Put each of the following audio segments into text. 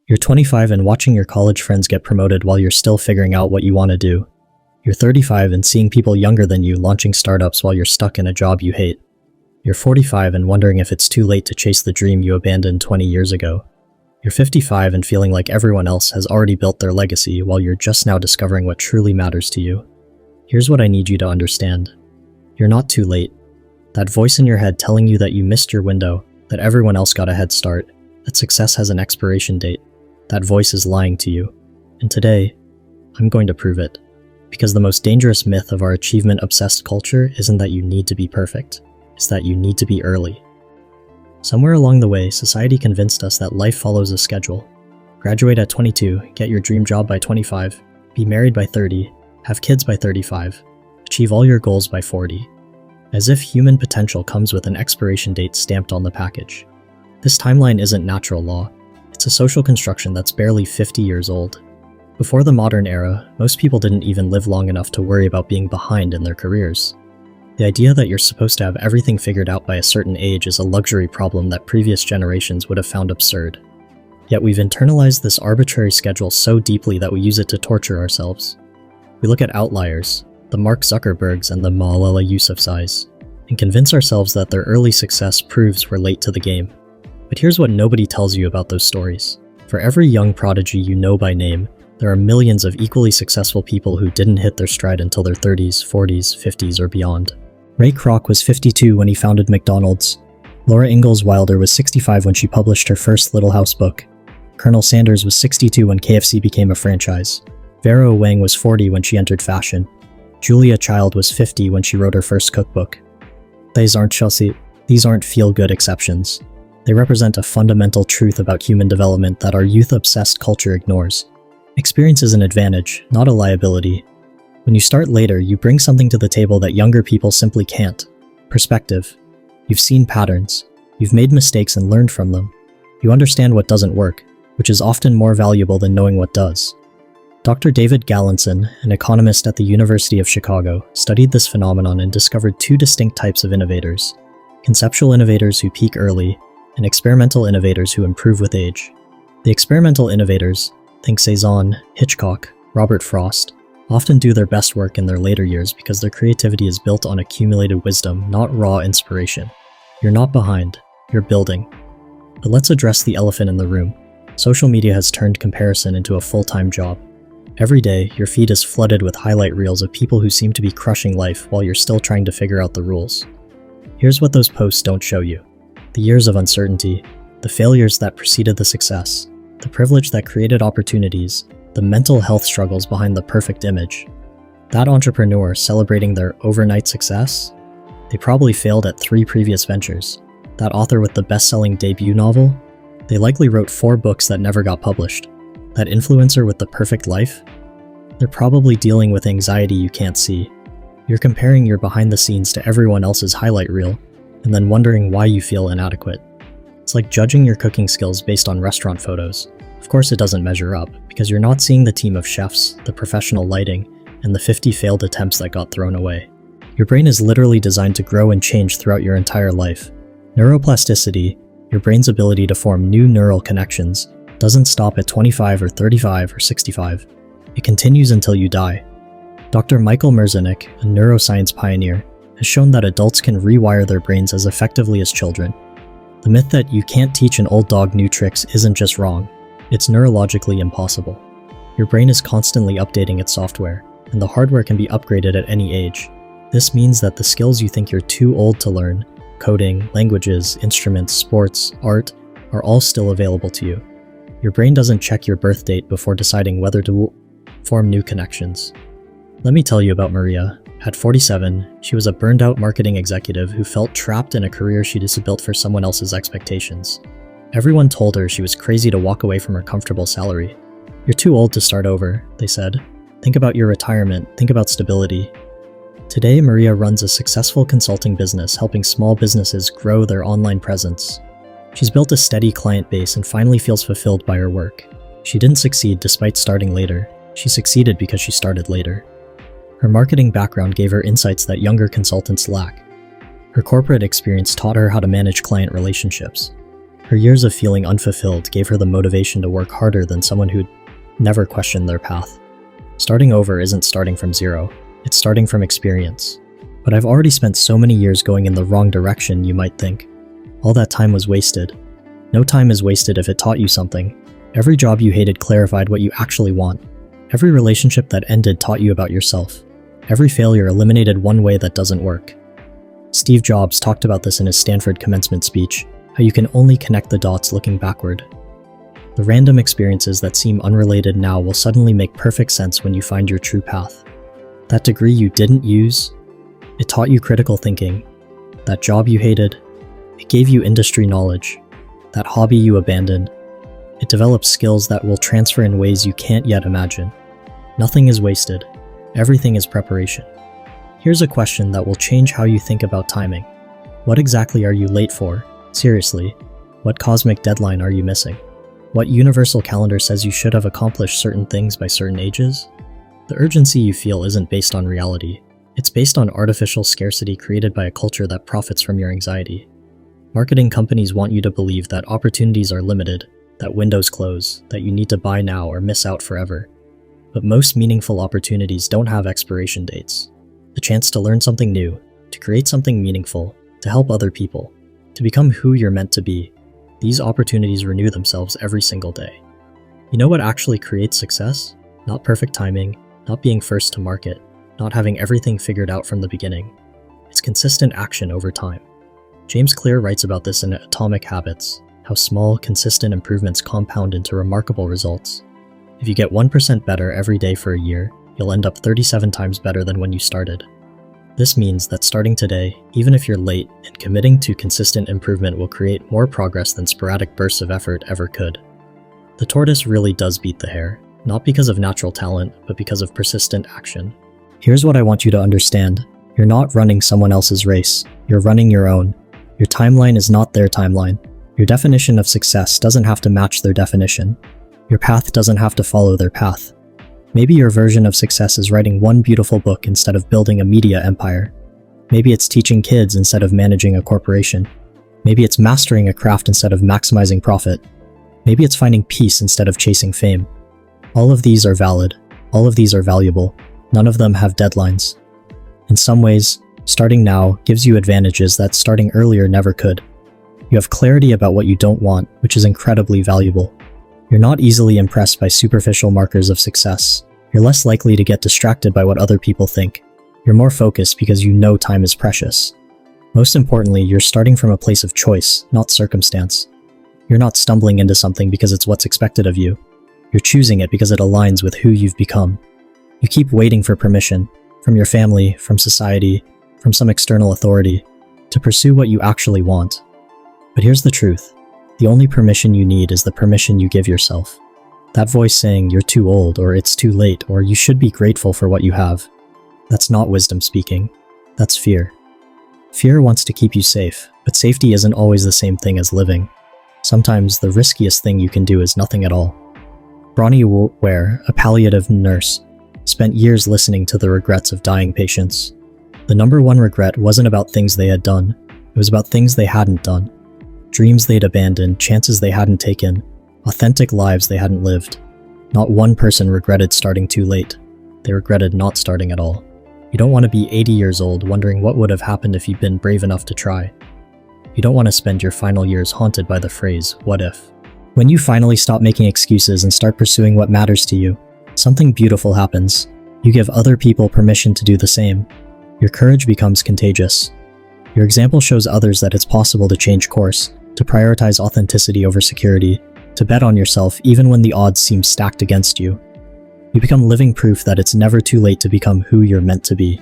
You're 25 and watching your college friends get promoted while you're still figuring out what you want to do. You're 35 and seeing people younger than you launching startups while you're stuck in a job you hate. You're 45 and wondering if it's too late to chase the dream you abandoned 20 years ago. You're 55 and feeling like everyone else has already built their legacy while you're just now discovering what truly matters to you. Here's what I need you to understand. You're not too late. That voice in your head telling you that you missed your window, that everyone else got a head start, that success has an expiration date, that voice is lying to you. And today, I'm going to prove it. Because the most dangerous myth of our achievement-obsessed culture isn't that you need to be perfect, it's that you need to be early. Somewhere along the way, society convinced us that life follows a schedule. Graduate at 22, get your dream job by 25, be married by 30, have kids by 35, achieve all your goals by 40. As if human potential comes with an expiration date stamped on the package. This timeline isn't natural law. It's a social construction that's barely 50 years old. Before the modern era, most people didn't even live long enough to worry about being behind in their careers. The idea that you're supposed to have everything figured out by a certain age is a luxury problem that previous generations would have found absurd. Yet we've internalized this arbitrary schedule so deeply that we use it to torture ourselves. We look at outliers, the Mark Zuckerbergs and the Malala Yousafzais, and convince ourselves that their early success proves we're late to the game. But here's what nobody tells you about those stories. For every young prodigy you know by name, there are millions of equally successful people who didn't hit their stride until their 30s, 40s, 50s, or beyond. Ray Kroc was 52 when he founded McDonald's. Laura Ingalls Wilder was 65 when she published her first Little House book. Colonel Sanders was 62 when KFC became a franchise. Vera Wang was 40 when she entered fashion. Julia Child was 50 when she wrote her first cookbook. These aren't feel-good exceptions. They represent a fundamental truth about human development that our youth-obsessed culture ignores. Experience is an advantage, not a liability. When you start later, you bring something to the table that younger people simply can't. Perspective. You've seen patterns. You've made mistakes and learned from them. You understand what doesn't work, which is often more valuable than knowing what does. Dr. David Gallinson, an economist at the University of Chicago, studied this phenomenon and discovered two distinct types of innovators: conceptual innovators who peak early, and experimental innovators who improve with age. The experimental innovators, think Cezanne, Hitchcock, Robert Frost, often do their best work in their later years because their creativity is built on accumulated wisdom, not raw inspiration. You're not behind, you're building. But let's address the elephant in the room. Social media has turned comparison into a full-time job. Every day, your feed is flooded with highlight reels of people who seem to be crushing life while you're still trying to figure out the rules. Here's what those posts don't show you. The years of uncertainty, the failures that preceded the success, the privilege that created opportunities, the mental health struggles behind the perfect image. That entrepreneur celebrating their overnight success? They probably failed at 3 previous ventures. That author with the best-selling debut novel? They likely wrote 4 books that never got published. That influencer with the perfect life? They're probably dealing with anxiety you can't see. You're comparing your behind the scenes to everyone else's highlight reel, and then wondering why you feel inadequate. It's like judging your cooking skills based on restaurant photos. Of course it doesn't measure up, because you're not seeing the team of chefs, the professional lighting, and the 50 failed attempts that got thrown away. Your brain is literally designed to grow and change throughout your entire life. Neuroplasticity, your brain's ability to form new neural connections, doesn't stop at 25 or 35 or 65. It continues until you die. Dr. Michael Merzenich, a neuroscience pioneer, has shown that adults can rewire their brains as effectively as children. The myth that you can't teach an old dog new tricks isn't just wrong, it's neurologically impossible. Your brain is constantly updating its software, and the hardware can be upgraded at any age. This means that the skills you think you're too old to learn, coding, languages, instruments, sports, art, are all still available to you. Your brain doesn't check your birth date before deciding whether to form new connections. Let me tell you about Maria. At 47, she was a burned-out marketing executive who felt trapped in a career she'd built for someone else's expectations. Everyone told her she was crazy to walk away from her comfortable salary. "You're too old to start over," they said. "Think about your retirement, think about stability." Today, Maria runs a successful consulting business helping small businesses grow their online presence. She's built a steady client base and finally feels fulfilled by her work. She didn't succeed despite starting later. She succeeded because she started later. Her marketing background gave her insights that younger consultants lack. Her corporate experience taught her how to manage client relationships. Her years of feeling unfulfilled gave her the motivation to work harder than someone who'd never questioned their path. Starting over isn't starting from zero, it's starting from experience. But I've already spent so many years going in the wrong direction, you might think. All that time was wasted. No time is wasted if it taught you something. Every job you hated clarified what you actually want. Every relationship that ended taught you about yourself. Every failure eliminated one way that doesn't work. Steve Jobs talked about this in his Stanford commencement speech, how you can only connect the dots looking backward. The random experiences that seem unrelated now will suddenly make perfect sense when you find your true path. That degree you didn't use, it taught you critical thinking. That job you hated, it gave you industry knowledge. That hobby you abandoned, it developed skills that will transfer in ways you can't yet imagine. Nothing is wasted. Everything is preparation. Here's a question that will change how you think about timing. What exactly are you late for? Seriously, what cosmic deadline are you missing? What universal calendar says you should have accomplished certain things by certain ages? The urgency you feel isn't based on reality. It's based on artificial scarcity created by a culture that profits from your anxiety. Marketing companies want you to believe that opportunities are limited, that windows close, that you need to buy now or miss out forever. But most meaningful opportunities don't have expiration dates. The chance to learn something new, to create something meaningful, to help other people, to become who you're meant to be. These opportunities renew themselves every single day. You know what actually creates success? Not perfect timing, not being first to market, not having everything figured out from the beginning. It's consistent action over time. James Clear writes about this in Atomic Habits, how small, consistent improvements compound into remarkable results. If you get 1% better every day for a year, you'll end up 37 times better than when you started. This means that starting today, even if you're late, and committing to consistent improvement will create more progress than sporadic bursts of effort ever could. The tortoise really does beat the hare, not because of natural talent, but because of persistent action. Here's what I want you to understand. You're not running someone else's race. You're running your own. Your timeline is not their timeline. Your definition of success doesn't have to match their definition. Your path doesn't have to follow their path. Maybe your version of success is writing one beautiful book instead of building a media empire. Maybe it's teaching kids instead of managing a corporation. Maybe it's mastering a craft instead of maximizing profit. Maybe it's finding peace instead of chasing fame. All of these are valid. All of these are valuable. None of them have deadlines. In some ways, starting now gives you advantages that starting earlier never could. You have clarity about what you don't want, which is incredibly valuable. You're not easily impressed by superficial markers of success. You're less likely to get distracted by what other people think. You're more focused because you know time is precious. Most importantly, you're starting from a place of choice, not circumstance. You're not stumbling into something because it's what's expected of you. You're choosing it because it aligns with who you've become. You keep waiting for permission, from your family, from society, from some external authority, to pursue what you actually want. But here's the truth. The only permission you need is the permission you give yourself. That voice saying you're too old, or it's too late, or you should be grateful for what you have. That's not wisdom speaking. That's fear. Fear wants to keep you safe, but safety isn't always the same thing as living. Sometimes the riskiest thing you can do is nothing at all. Bronnie Ware, a palliative nurse, spent years listening to the regrets of dying patients. The number one regret wasn't about things they had done. It was about things they hadn't done. Dreams they'd abandoned, chances they hadn't taken, authentic lives they hadn't lived. Not one person regretted starting too late. They regretted not starting at all. You don't want to be 80 years old wondering what would have happened if you'd been brave enough to try. You don't want to spend your final years haunted by the phrase, what if? When you finally stop making excuses and start pursuing what matters to you, something beautiful happens. You give other people permission to do the same. Your courage becomes contagious. Your example shows others that it's possible to change course, to prioritize authenticity over security, to bet on yourself even when the odds seem stacked against you. You become living proof that it's never too late to become who you're meant to be.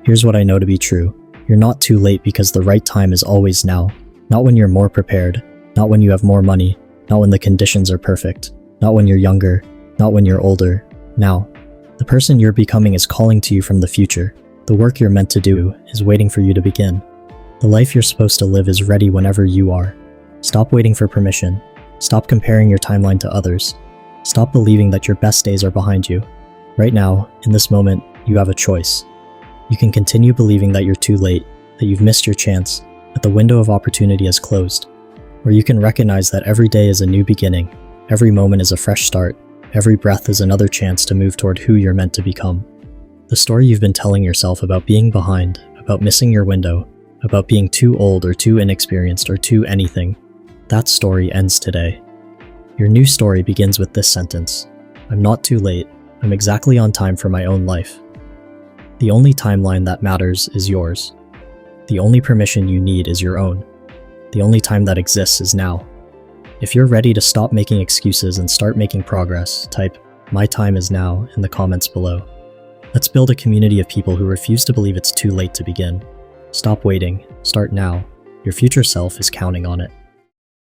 Here's what I know to be true. You're not too late because the right time is always now. Not when you're more prepared, not when you have more money, not when the conditions are perfect, not when you're younger, not when you're older. Now. The person you're becoming is calling to you from the future. The work you're meant to do is waiting for you to begin. The life you're supposed to live is ready whenever you are. Stop waiting for permission. Stop comparing your timeline to others. Stop believing that your best days are behind you. Right now, in this moment, you have a choice. You can continue believing that you're too late, that you've missed your chance, that the window of opportunity has closed. where you can recognize that every day is a new beginning, every moment is a fresh start, every breath is another chance to move toward who you're meant to become. The story you've been telling yourself about being behind, about missing your window, about being too old or too inexperienced or too anything, that story ends today. Your new story begins with this sentence: I'm not too late, I'm exactly on time for my own life. The only timeline that matters is yours. The only permission you need is your own. The only time that exists is now. If you're ready to stop making excuses and start making progress, type "My time is now" in the comments below. Let's build a community of people who refuse to believe it's too late to begin. Stop waiting, start now. Your future self is counting on it.